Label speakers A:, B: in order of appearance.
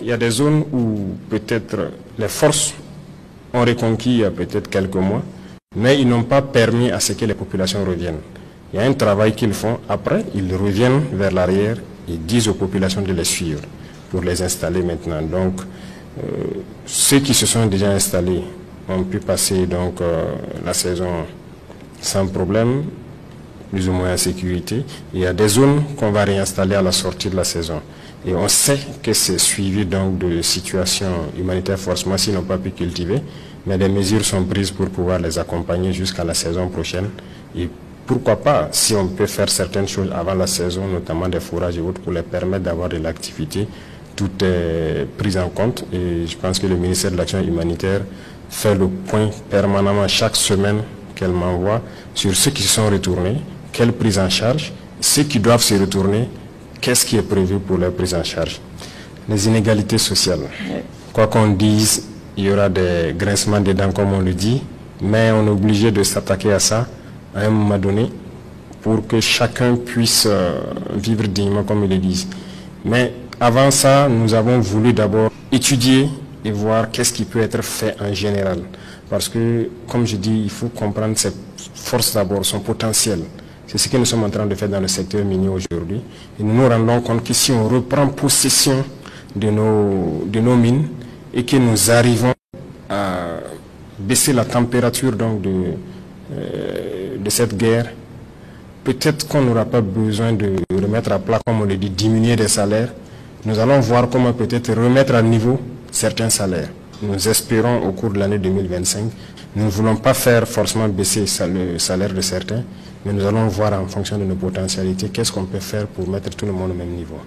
A: il y a des zones où peut-être les forces ont reconquis il y a peut-être quelques mois, mais ils n'ont pas permis à ce que les populations reviennent. Il y a un travail qu'ils font. Après, ils reviennent vers l'arrière et disent aux populations de les suivre pour les installer maintenant. Donc, ceux qui se sont déjà installés ont pu passer donc, la saison sans problème, plus ou moins en sécurité. Il y a des zones qu'on va réinstaller à la sortie de la saison. Et on sait que c'est suivi donc de situations humanitaires forcément s'ils n'ont pas pu cultiver, mais des mesures sont prises pour pouvoir les accompagner jusqu'à la saison prochaine. Et pourquoi pas, si on peut faire certaines choses avant la saison, notamment des fourrages et autres, pour les permettre d'avoir de l'activité, tout est pris en compte. Et je pense que le ministère de l'Action humanitaire fait le point permanemment chaque semaine qu'elle m'envoie sur ceux qui se sont retournés, quelle prise en charge, ceux qui doivent se retourner, qu'est-ce qui est prévu pour leur prise en charge. Les inégalités sociales. Quoi qu'on dise, il y aura des grincements des dents comme on le dit, mais on est obligé de s'attaquer à ça à un moment donné pour que chacun puisse vivre dignement comme ils le disent. Mais avant ça, nous avons voulu d'abord étudier et voir qu'est-ce qui peut être fait en général. Parce que, comme je dis, il faut comprendre ses forces d'abord, son potentiel. C'est ce que nous sommes en train de faire dans le secteur minier aujourd'hui. Et nous nous rendons compte que si on reprend possession de nos mines et que nous arrivons à baisser la température donc, de cette guerre, peut-être qu'on n'aura pas besoin de remettre à plat, comme on le dit, diminuer les salaires. Nous allons voir comment peut-être remettre à niveau certains salaires. Nous espérons au cours de l'année 2025, nous ne voulons pas faire forcément baisser le salaire de certains, mais nous allons voir en fonction de nos potentialités qu'est-ce qu'on peut faire pour mettre tout le monde au même niveau.